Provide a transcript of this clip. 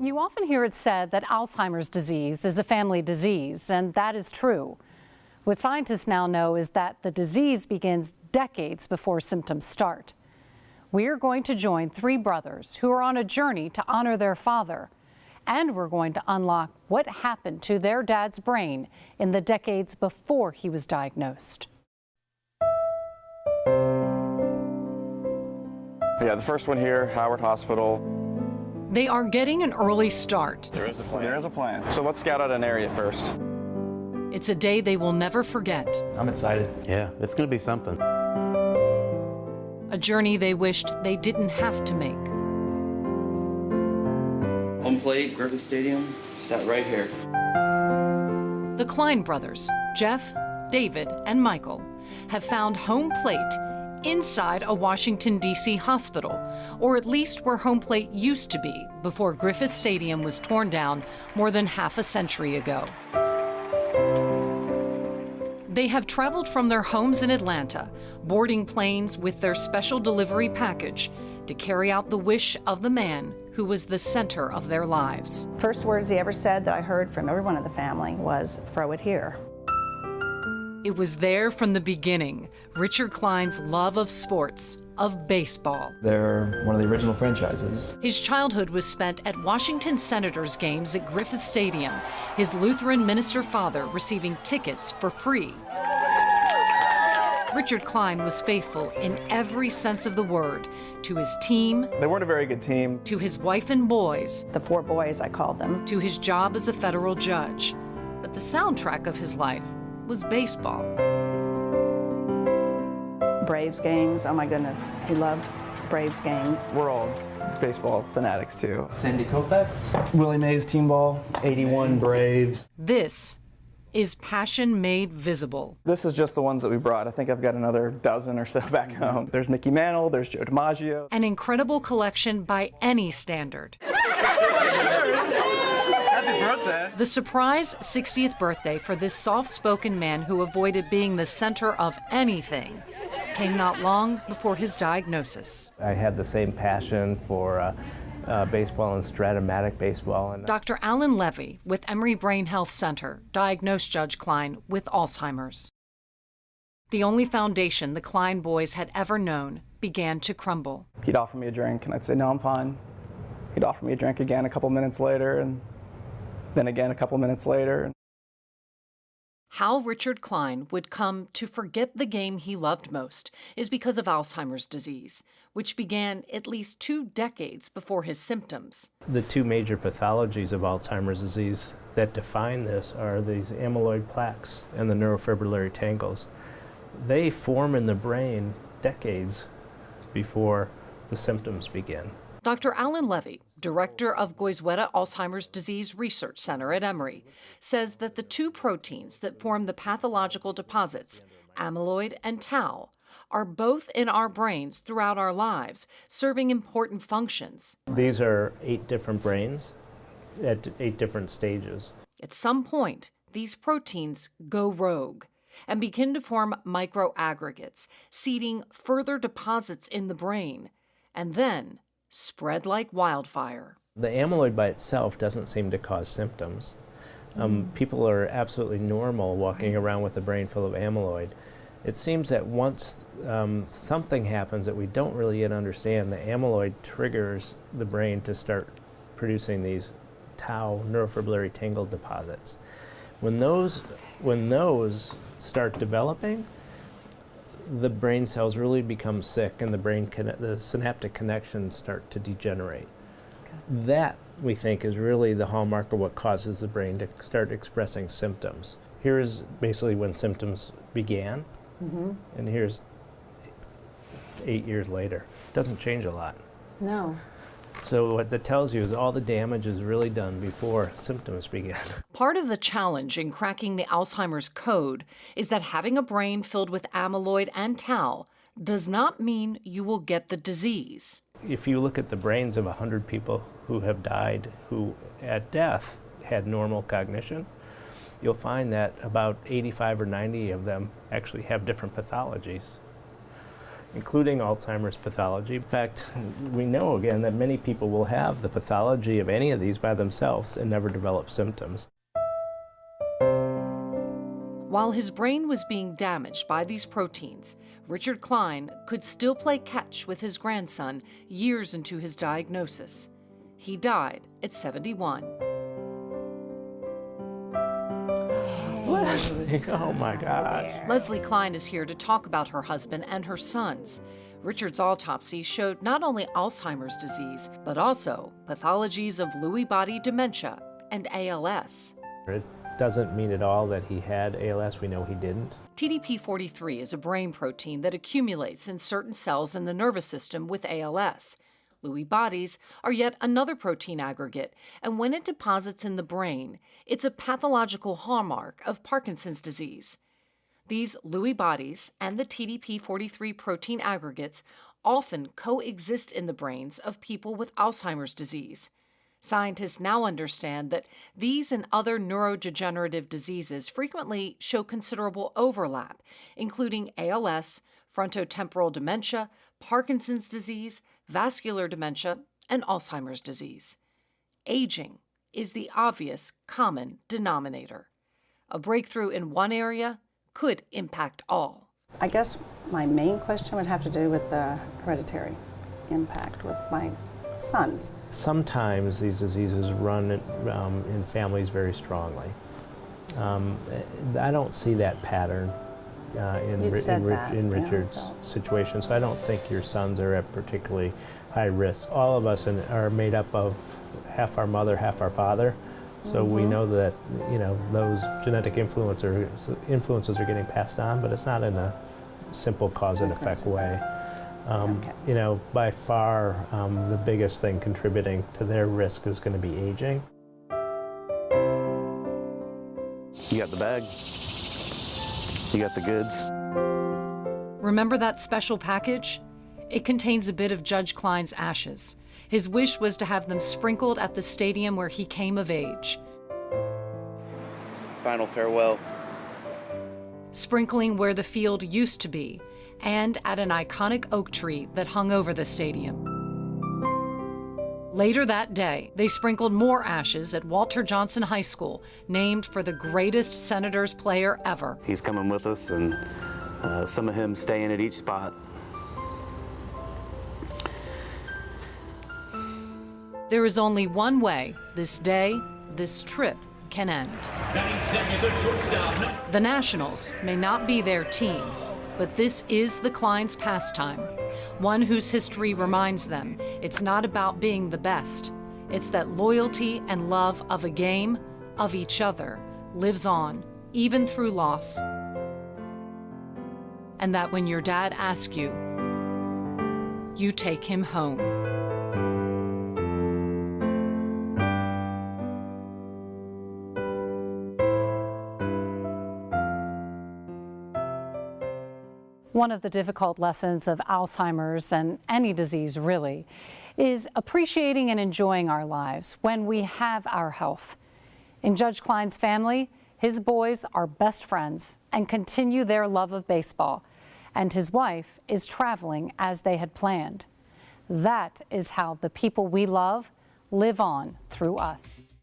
You often hear it said that Alzheimer's disease is a family disease, and that is true. What scientists now know is that the disease begins decades before symptoms start. We're going to join three brothers who are on a journey to honor their father, and we're going to unlock what happened to their dad's brain in the decades before he was diagnosed. Yeah, the first one here, Howard Hospital. They are getting an early start. There is a plan. There is a plan. So let's scout out an area first. It's a day they will never forget. I'm excited. Yeah, it's going to be something. A journey they wished they didn't have to make. Home plate, Griffith Stadium, sat right here. The Klein brothers, Jeff, David, and Michael, have found home plate inside a Washington, D.C. hospital, or at least where home plate used to be before Griffith Stadium was torn down more than half a century ago. They have traveled from their homes in Atlanta, boarding planes with their special delivery package to carry out the wish of the man who was the center of their lives. First words he ever said that I heard from everyone in the family was, "Throw it here." It was there from the beginning, Richard Klein's love of sports, of baseball. They're one of the original franchises. His childhood was spent at Washington Senators games at Griffith Stadium, his Lutheran minister father receiving tickets for free. Richard Klein was faithful in every sense of the word to his team. They weren't a very good team. To his wife and boys. The four boys, I called them. To his job as a federal judge. But the soundtrack of his life was baseball. Braves games, oh my goodness, he loved Braves games. We're all baseball fanatics too. Sandy Koufax, Willie Mays team ball, 81 Braves. This is passion made visible. This is just the ones that we brought. I think I've got another dozen or so back home. There's Mickey Mantle, there's Joe DiMaggio. An incredible collection by any standard. Happy birthday. The surprise 60th birthday for this soft-spoken man who avoided being the center of anything came not long before his diagnosis. I had the same passion for baseball and Stratomatic baseball. Dr. Alan Levy with Emory Brain Health Center diagnosed Judge Klein with Alzheimer's. The only foundation the Klein boys had ever known began to crumble. He'd offer me a drink and I'd say, no, I'm fine. He'd offer me a drink again a couple minutes later, and then again a couple minutes later. How Richard Klein would come to forget the game he loved most is because of Alzheimer's disease, which began at least 2 decades before his symptoms. The two major pathologies of Alzheimer's disease that define this are these amyloid plaques and the neurofibrillary tangles. They form in the brain decades before the symptoms begin. Dr. Alan Levy, director of Goizueta Alzheimer's Disease Research Center at Emory, says that the two proteins that form the pathological deposits, amyloid and tau, are both in our brains throughout our lives, serving important functions. These are 8 different brains at 8 different stages. At some point, these proteins go rogue and begin to form microaggregates, seeding further deposits in the brain, and then spread like wildfire. The amyloid by itself doesn't seem to cause symptoms. People are absolutely normal walking around with a brain full of amyloid. It seems that once something happens that we don't really yet understand, the amyloid triggers the brain to start producing these tau neurofibrillary tangle deposits. When those start developing, the brain cells really become sick and the synaptic connections start to degenerate. Okay. That, we think, is really the hallmark of what causes the brain to start expressing symptoms. Here's basically when symptoms began, and here's 8 years later. It doesn't change a lot. No. So what that tells you is all the damage is really done before symptoms begin. Part of the challenge in cracking the Alzheimer's code is that having a brain filled with amyloid and tau does not mean you will get the disease. If you look at the brains of 100 people who have died, who at death had normal cognition, you'll find that about 85 or 90 of them actually have different pathologies. including Alzheimer's pathology. In fact, we know again that many people will have the pathology of any of these by themselves and never develop symptoms. While his brain was being damaged by these proteins, Richard Klein could still play catch with his grandson years into his diagnosis. He died at 71. Leslie, oh my gosh. Leslie Klein is here to talk about her husband and her sons. Richard's autopsy showed not only Alzheimer's disease, but also pathologies of Lewy body dementia and ALS. It doesn't mean at all that he had ALS. We know he didn't. TDP-43 is a brain protein that accumulates in certain cells in the nervous system with ALS. Lewy bodies are yet another protein aggregate, and when it deposits in the brain, it's a pathological hallmark of Parkinson's disease. These Lewy bodies and the TDP-43 protein aggregates often coexist in the brains of people with Alzheimer's disease. Scientists now understand that these and other neurodegenerative diseases frequently show considerable overlap, including ALS, frontotemporal dementia, Parkinson's disease, vascular dementia, and Alzheimer's disease. Aging is the obvious common denominator. A breakthrough in one area could impact all. I guess my main question would have to do with the hereditary impact with my sons. Sometimes these diseases run in families very strongly. I don't see that pattern in Richard's situation, so I don't think your sons are at particularly high risk. All of us are made up of half our mother, half our father, so we know that those genetic influences are getting passed on, but it's not in a simple cause and effect way. By far the biggest thing contributing to their risk is going to be aging. You got the bag. You got the goods. Remember that special package? It contains a bit of Judge Klein's ashes. His wish was to have them sprinkled at the stadium where he came of age. Final farewell. Sprinkling where the field used to be, and at an iconic oak tree that hung over the stadium. Later that day, they sprinkled more ashes at Walter Johnson High School, named for the greatest Senators player ever. He's coming with us, and some of him staying at each spot. There is only one way this day, this trip can end. The Nationals may not be their team, but this is the Klein's pastime, one whose history reminds them it's not about being the best. It's that loyalty and love of a game, of each other, lives on, even through loss. And that when your dad asks you, you take him home. One of the difficult lessons of Alzheimer's and any disease really is appreciating and enjoying our lives when we have our health. In Judge Klein's family, his boys are best friends and continue their love of baseball, and his wife is traveling as they had planned. That is how the people we love live on through us.